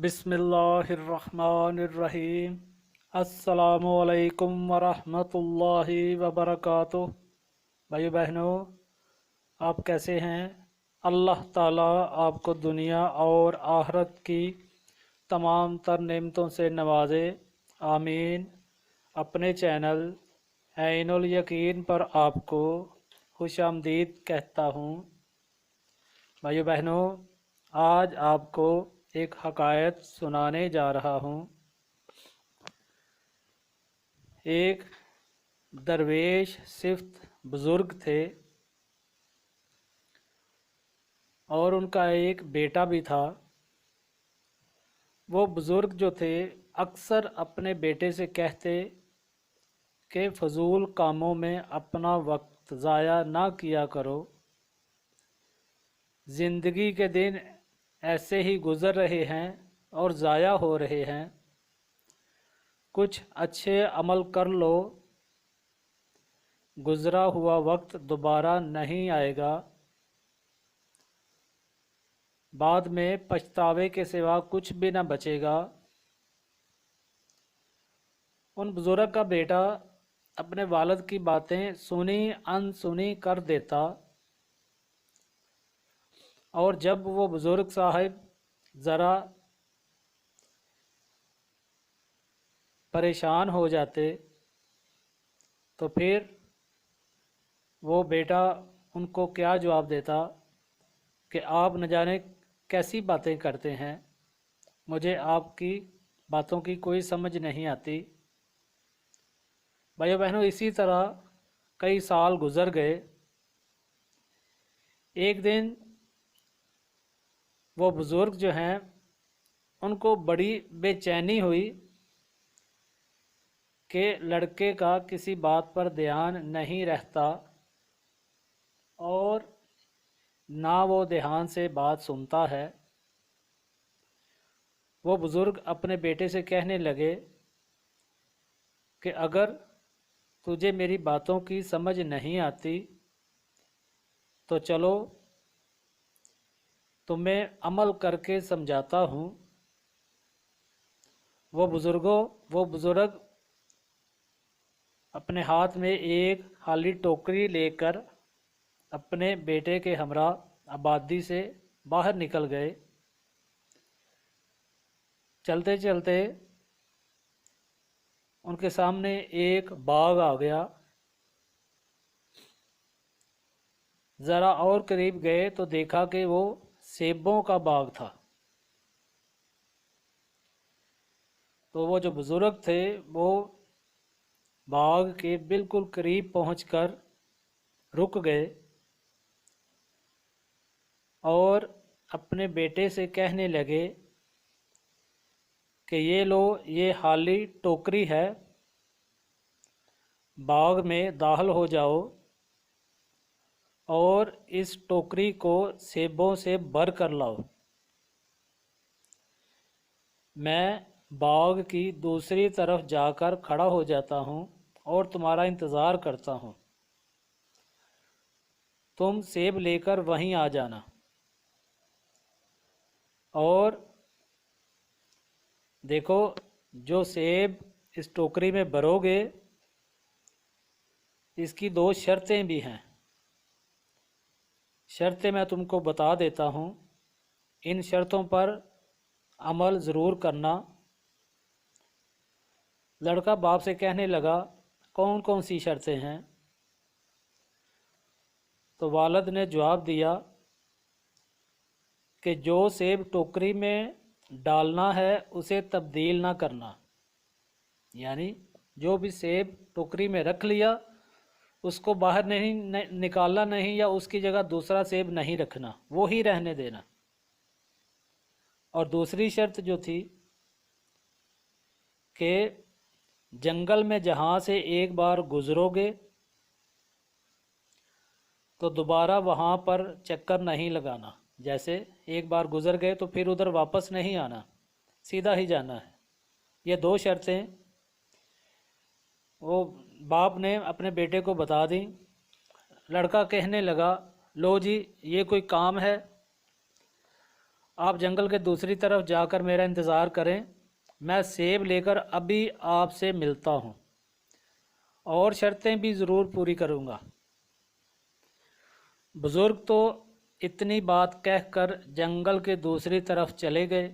बिस्मिल्लाहिर्रहमानिर्रहीम। अस्सलामुअलैकुम वरहमतुल्लाहि वबरकातुह। भाइयों बहनों, आप कैसे हैं? अल्लाह ताला आपको दुनिया और आखिरत की तमाम तर नेमतों से नवाजे, आमीन। अपने चैनल ऐनुल यकीन पर आपको खुशामदीद कहता हूँ। भाइयों बहनों, आज आपको एक हकायत सुनाने जा रहा हूँ। एक दरवेश सिफ्त बुज़ुर्ग थे और उनका एक बेटा भी था। वो बुज़ुर्ग जो थे अक्सर अपने बेटे से कहते कि फ़जूल कामों में अपना वक्त ज़ाया ना किया करो। ज़िंदगी के दिन ऐसे ही गुज़र रहे हैं और ज़ाया हो रहे हैं। कुछ अच्छे अमल कर लो, गुज़रा हुआ वक्त दोबारा नहीं आएगा। बाद में पछतावे के सिवा कुछ भी न बचेगा। उन बुज़ुर्ग का बेटा अपने वालिद की बातें सुनी अनसुनी कर देता और जब वो बुज़ुर्ग साहब ज़रा परेशान हो जाते तो फिर वो बेटा उनको क्या जवाब देता कि आप न जाने कैसी बातें करते हैं, मुझे आपकी बातों की कोई समझ नहीं आती। भाइयों बहनों, इसी तरह कई साल गुज़र गए। एक दिन वो बुज़ुर्ग जो हैं उनको बड़ी बेचैनी हुई कि लड़के का किसी बात पर ध्यान नहीं रहता और ना वो ध्यान से बात सुनता है। वो बुज़ुर्ग अपने बेटे से कहने लगे कि अगर तुझे मेरी बातों की समझ नहीं आती तो चलो तुम्हें अमल करके समझाता हूँ। वो बुज़ुर्ग अपने हाथ में एक खाली टोकरी लेकर अपने बेटे के हमरा आबादी से बाहर निकल गए। चलते चलते उनके सामने एक बाग आ गया। ज़रा और करीब गए तो देखा कि वो सेबों का बाग था। तो वो जो बुज़ुर्ग थे वो बाग के बिल्कुल करीब पहुंचकर रुक गए और अपने बेटे से कहने लगे कि ये लो, ये खाली टोकरी है, बाग में दाखिल हो जाओ और इस टोकरी को सेबों से भर कर लाओ। मैं बाग की दूसरी तरफ जाकर खड़ा हो जाता हूँ और तुम्हारा इंतज़ार करता हूँ। तुम सेब लेकर वहीं आ जाना और देखो, जो सेब इस टोकरी में भरोगे इसकी दो शर्तें भी हैं। शर्तें मैं तुमको बता देता हूँ, इन शर्तों पर अमल ज़रूर करना। लड़का बाप से कहने लगा, कौन कौन सी शर्तें हैं? तो वालिद ने जवाब दिया कि जो सेब टोकरी में डालना है उसे तब्दील ना करना, यानी जो भी सेब टोकरी में रख लिया उसको बाहर नहीं निकालना नहीं, या उसकी जगह दूसरा सेब नहीं रखना, वो ही रहने देना। और दूसरी शर्त जो थी कि जंगल में जहाँ से एक बार गुज़रोगे तो दोबारा वहाँ पर चक्कर नहीं लगाना। जैसे एक बार गुज़र गए तो फिर उधर वापस नहीं आना, सीधा ही जाना है। ये दो शर्तें वो बाप ने अपने बेटे को बता दी। लड़का कहने लगा, लो जी, ये कोई काम है? आप जंगल के दूसरी तरफ जाकर मेरा इंतज़ार करें, मैं सेब लेकर अभी आपसे मिलता हूँ और शर्तें भी ज़रूर पूरी करूँगा। बुज़ुर्ग तो इतनी बात कहकर जंगल के दूसरी तरफ चले गए।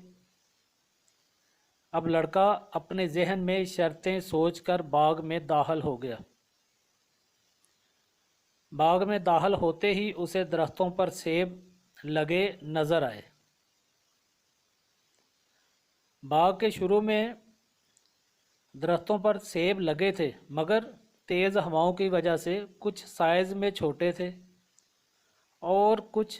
अब लड़का अपने जहन में शर्तें सोचकर बाग में दाखिल हो गया। बाग में दाखिल होते ही उसे दरख्तों पर सेब लगे नज़र आए। बाग के शुरू में दरख्तों पर सेब लगे थे, मगर तेज़ हवाओं की वजह से कुछ साइज़ में छोटे थे और कुछ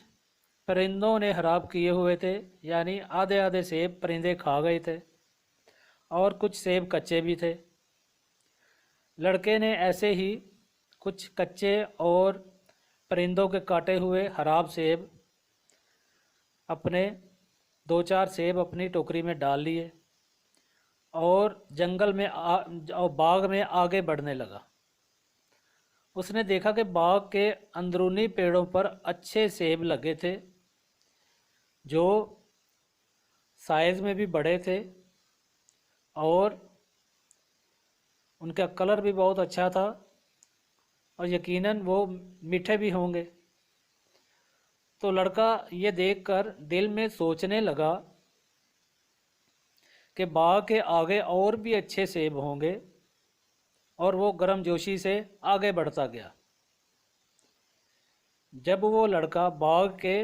परिंदों ने खराब किए हुए थे, यानी आधे आधे सेब परिंदे खा गए थे और कुछ सेब कच्चे भी थे। लड़के ने ऐसे ही कुछ कच्चे और परिंदों के काटे हुए खराब सेब अपने 2-4 सेब अपनी टोकरी में डाल लिए और जंगल में और बाग में आगे बढ़ने लगा। उसने देखा कि बाग के अंदरूनी पेड़ों पर अच्छे सेब लगे थे, जो साइज़ में भी बड़े थे और उनका कलर भी बहुत अच्छा था और यकीनन वो मीठे भी होंगे। तो लड़का ये देखकर दिल में सोचने लगा कि बाग के आगे और भी अच्छे सेब होंगे, और वो गर्मजोशी से आगे बढ़ता गया। जब वो लड़का बाग के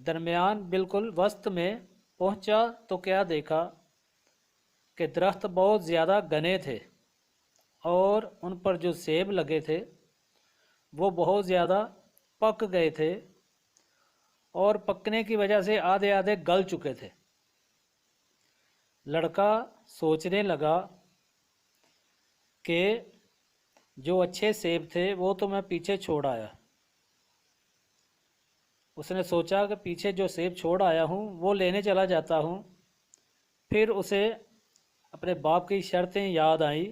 दरमियान बिल्कुल वस्त में पहुंचा तो क्या देखा कि दरख्त बहुत ज़्यादा घने थे और उन पर जो सेब लगे थे वो बहुत ज़्यादा पक गए थे और पकने की वजह से आधे आधे गल चुके थे। लड़का सोचने लगा कि जो अच्छे सेब थे वो तो मैं पीछे छोड़ आया। उसने सोचा कि पीछे जो सेब छोड़ आया हूँ वो लेने चला जाता हूँ। फिर उसे अपने बाप की शर्तें याद आई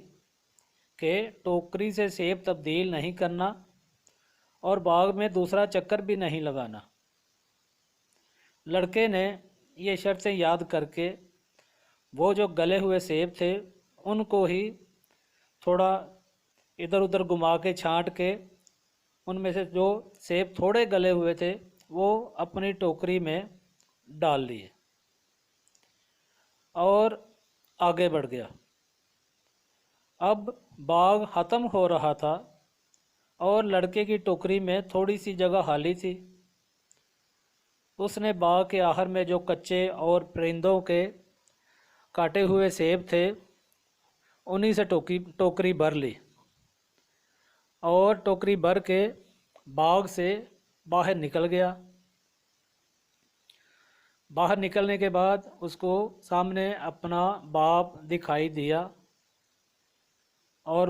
कि टोकरी से सेब तब्दील नहीं करना और बाग में दूसरा चक्कर भी नहीं लगाना। लड़के ने ये शर्तें याद करके वो जो गले हुए सेब थे उनको ही थोड़ा इधर उधर घुमा के छांट के उनमें से जो सेब थोड़े गले हुए थे वो अपनी टोकरी में डाल लिए और आगे बढ़ गया। अब बाग ख़त्म हो रहा था और लड़के की टोकरी में थोड़ी सी जगह खाली थी। उसने बाग के आखिर में जो कच्चे और परिंदों के काटे हुए सेब थे उन्हीं से टोकरी भर ली और टोकरी भर के बाग से बाहर निकल गया। बाहर निकलने के बाद उसको सामने अपना बाप दिखाई दिया और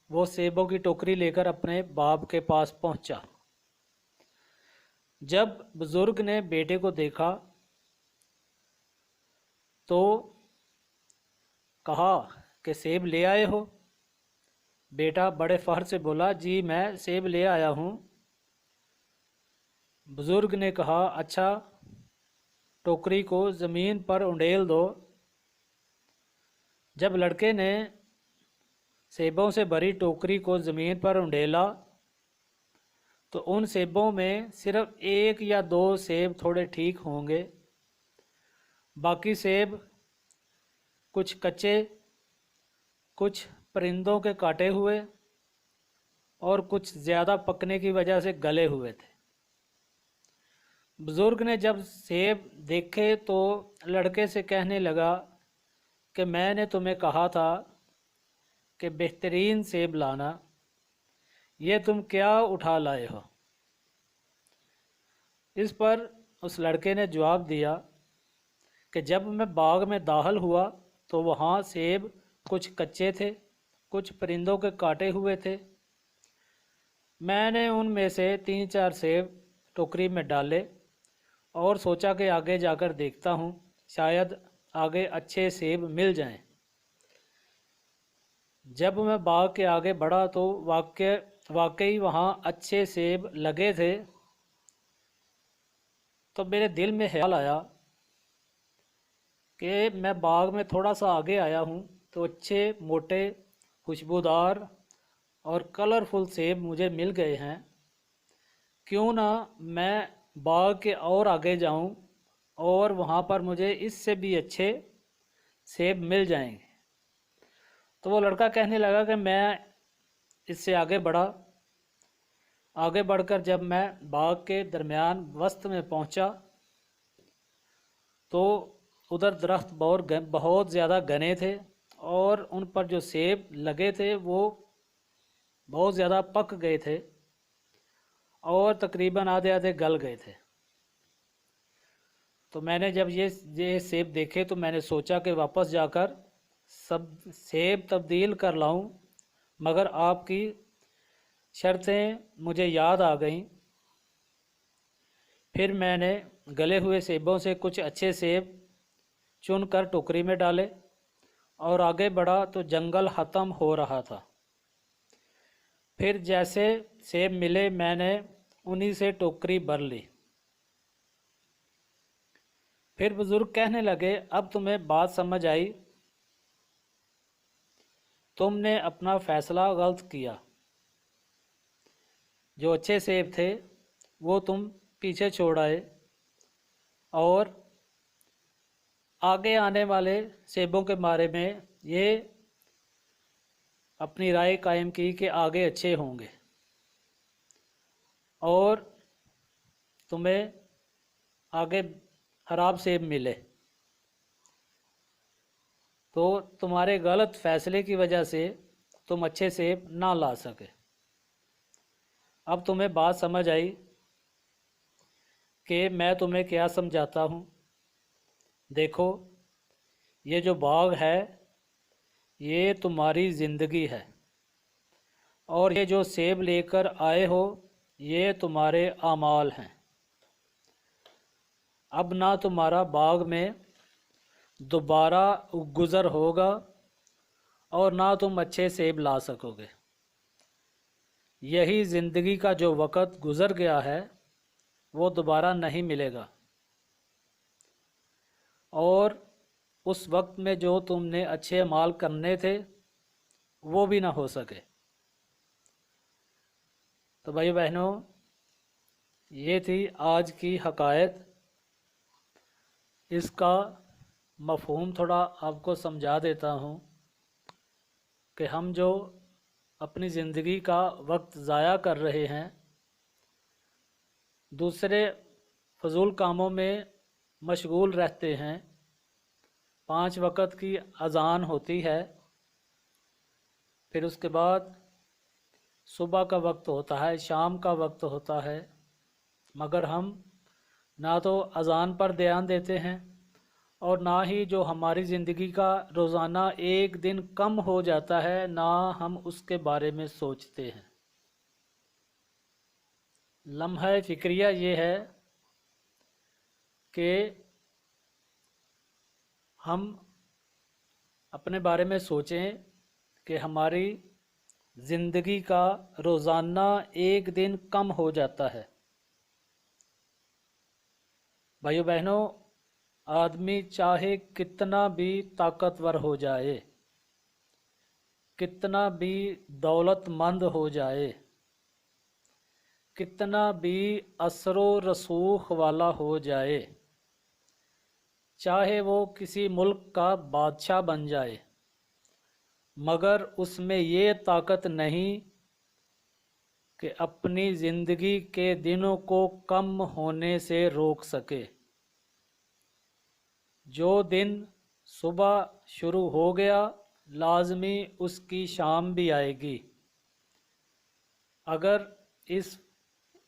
वो सेबों की टोकरी लेकर अपने बाप के पास पहुंचा। जब बुज़ुर्ग ने बेटे को देखा तो कहा कि सेब ले आए हो? बेटा बड़े फ़ख्र से बोला, जी मैं सेब ले आया हूँ। बुज़ुर्ग ने कहा, अच्छा टोकरी को ज़मीन पर उंडेल दो। जब लड़के ने सेबों से भरी टोकरी को ज़मीन पर उंडेला तो उन सेबों में सिर्फ 1 या 2 सेब थोड़े ठीक होंगे, बाकी सेब कुछ कच्चे, कुछ परिंदों के काटे हुए और कुछ ज़्यादा पकने की वजह से गले हुए थे। बुज़ुर्ग ने जब सेब देखे तो लड़के से कहने लगा कि मैंने तुम्हें कहा था कि बेहतरीन सेब लाना, ये तुम क्या उठा लाए हो? इस पर उस लड़के ने जवाब दिया कि जब मैं बाग में दाखिल हुआ तो वहाँ सेब कुछ कच्चे थे, कुछ परिंदों के काटे हुए थे। मैंने उनमें से 3-4 सेब टोकरी में डाले और सोचा कि आगे जाकर देखता हूँ, शायद आगे अच्छे सेब मिल जाएं। जब मैं बाग के आगे बढ़ा तो वाकई वहाँ अच्छे सेब लगे थे। तो मेरे दिल में ख्याल आया کہ میں باغ میں تھوڑا سا آگے آیا ہوں تو اچھے موٹے خوشبودار اور کلرفل سیب مجھے مل گئے ہیں، کیوں نہ میں باغ کے اور آگے جاؤں اور وہاں پر مجھے اس سے بھی اچھے سیب مل جائیں گے۔ تو وہ لڑکا کہنے لگا کہ میں اس سے آگے بڑھا۔ آگے بڑھ کر جب میں باغ کے درمیان وسط میں پہنچا تو ادھر درخت بہت زیادہ گھنے تھے اور ان پر جو سیب لگے تھے وہ بہت زیادہ پک گئے تھے اور تقریباً آدھے آدھے گل گئے تھے۔ تو میں نے جب یہ سیب دیکھے تو میں نے سوچا کہ واپس جا کر سب سیب تبدیل کر لاؤں، مگر آپ کی شرطیں مجھے یاد آ گئیں۔ پھر میں نے گلے ہوئے سیبوں سے کچھ اچھے سیب چن کر ٹوکری میں ڈالے اور آگے بڑھا تو جنگل ختم ہو رہا تھا۔ پھر جیسے سیب ملے میں نے انہی سے ٹوکری بھر لی۔ پھر بزرگ کہنے لگے اب تمہیں بات سمجھ آئی، تم نے اپنا فیصلہ غلط کیا، جو اچھے سیب تھے وہ تم پیچھے چھوڑ آئے اور آگے آنے والے سیبوں کے بارے میں یہ اپنی رائے قائم کی کہ آگے اچھے ہوں گے اور تمہیں آگے خراب سیب ملے، تو تمہارے غلط فیصلے کی وجہ سے تم اچھے سیب نہ لا سکے۔ اب تمہیں بات سمجھ آئی کہ میں تمہیں کیا سمجھاتا ہوں۔ دیکھو یہ جو باغ ہے یہ تمہاری زندگی ہے اور یہ جو سیب لے کر آئے ہو یہ تمہارے اعمال ہیں۔ اب نہ تمہارا باغ میں دوبارہ گزر ہوگا اور نہ تم اچھے سیب لا سکو گے۔ یہی زندگی کا جو وقت گزر گیا ہے وہ دوبارہ نہیں ملے گا اور اس وقت میں جو تم نے اچھے اعمال کرنے تھے وہ بھی نہ ہو سکے۔ تو بھائی بہنوں، یہ تھی آج کی حقائق۔ اس کا مفہوم تھوڑا آپ کو سمجھا دیتا ہوں کہ ہم جو اپنی زندگی کا وقت ضائع کر رہے ہیں، دوسرے فضول کاموں میں مشغول رہتے ہیں، 5 وقت کی اذان ہوتی ہے، پھر اس کے بعد صبح کا وقت ہوتا ہے، شام کا وقت ہوتا ہے، مگر ہم نہ تو اذان پر دھیان دیتے ہیں اور نہ ہی جو ہماری زندگی کا روزانہ ایک دن کم ہو جاتا ہے نہ ہم اس کے بارے میں سوچتے ہیں۔ لمحہ فکریہ یہ ہے کہ ہم اپنے بارے میں سوچیں کہ ہماری زندگی کا روزانہ ایک دن کم ہو جاتا ہے۔ بھائیو بہنوں، آدمی چاہے کتنا بھی طاقتور ہو جائے، کتنا بھی دولت مند ہو جائے، کتنا بھی اثر و رسوخ والا ہو جائے، چاہے وہ کسی ملک کا بادشاہ بن جائے، مگر اس میں یہ طاقت نہیں کہ اپنی زندگی کے دنوں کو کم ہونے سے روک سکے۔ جو دن صبح شروع ہو گیا لازمی اس کی شام بھی آئے گی۔ اگر اس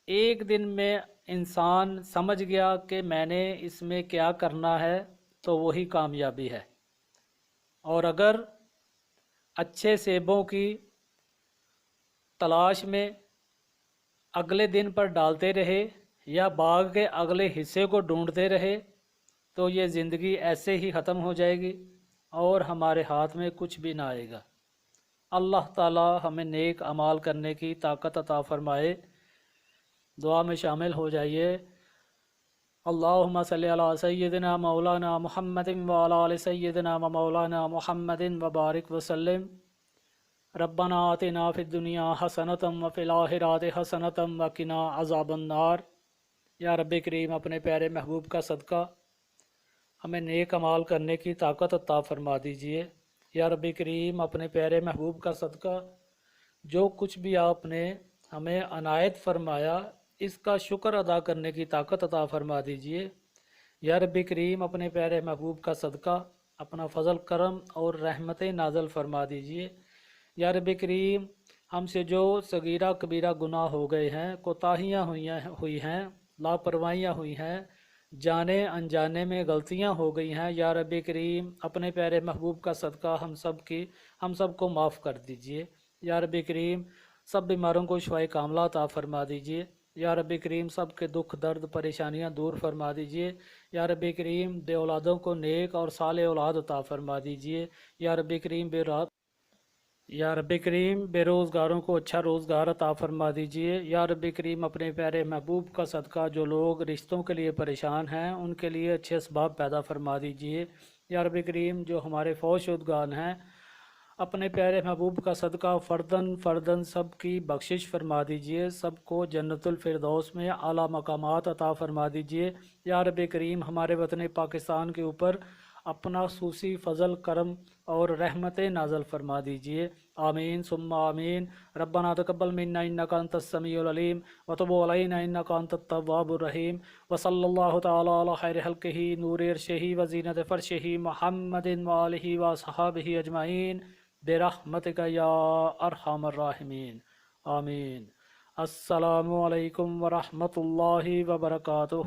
ایک دن میں انسان سمجھ گیا کہ میں نے اس میں کیا کرنا ہے تو وہی کامیابی ہے، اور اگر اچھے سیبوں کی تلاش میں اگلے دن پر ڈالتے رہے یا باغ کے اگلے حصے کو ڈھونڈتے رہے تو یہ زندگی ایسے ہی ختم ہو جائے گی اور ہمارے ہاتھ میں کچھ بھی نہ آئے گا۔ اللہ تعالی ہمیں نیک اعمال کرنے کی طاقت عطا فرمائے۔ دعا میں شامل ہو جائیے۔ اللہم صلی علی سیدنا مولانا محمد وعلی آل سیدنا و مولانا محمد وبارک وسلم۔ ربنا آتنا فی الدنیا حسنۃ وفی الآخرۃ حسنۃ وقنا عذاب النار۔ یا رب کریم اپنے پیارے محبوب کا صدقہ ہمیں نیک اعمال کرنے کی طاقت عطا فرما دیجئے۔ یا رب کریم اپنے پیارے محبوب کا صدقہ جو کچھ بھی آپ نے ہمیں عنایت فرمایا اس کا شکر ادا کرنے کی طاقت عطا فرما دیجئے۔ یا رب کریم اپنے پیارے محبوب کا صدقہ اپنا فضل کرم اور رحمتیں نازل فرما دیجئے۔ یا رب کریم ہم سے جو صغیرہ کبیرہ گناہ ہو گئے ہیں، کوتاہیاں ہوئی ہیں، لاپرواہیاں ہوئی ہیں، جانے انجانے میں غلطیاں ہو گئی ہیں، یا رب کریم اپنے پیارے محبوب کا صدقہ ہم سب کو معاف کر دیجئے۔ یا رب کریم سب بیماروں کو شفائے کاملہ عطا فرما دیجئے۔ یا رب کریم سب کے دکھ درد پریشانیاں دور فرما دیجئے۔ یا رب کریم بے اولادوں کو نیک اور صالح اولاد عطا فرما دیجئے۔ یا رب کریم بے روزگاروں کو اچھا روزگار عطا فرما دیجئے۔ یا رب کریم اپنے پیارے محبوب کا صدقہ جو لوگ رشتوں کے لیے پریشان ہیں ان کے لیے اچھے اسباب پیدا فرما دیجئے۔ یا رب کریم جو ہمارے فوت شدگان ہیں اپنے پیارے محبوب کا صدقہ فردن سب کی بخشش فرما دیجئے، سب کو جنت الفردوس میں اعلیٰ مقامات عطا فرما دیجئے۔ یا رب کریم ہمارے وطن پاکستان کے اوپر اپنا خصوصی فضل کرم اور رحمتیں نازل فرما دیجئے، آمین ثم آمین۔ ربنا تقبل منا انک انت السمیع العلیم وتب علینا انک انت التواب الرحیم، وصلی اللہ تعالی علی خیر خلقہ نور عرشہ وزینت فرشہ محمد وآلہ وصحابہ اجمعین برحمتک یا ارحم الراحمین، آمین۔ السلام علیکم ورحمۃ اللہ وبرکاتہ۔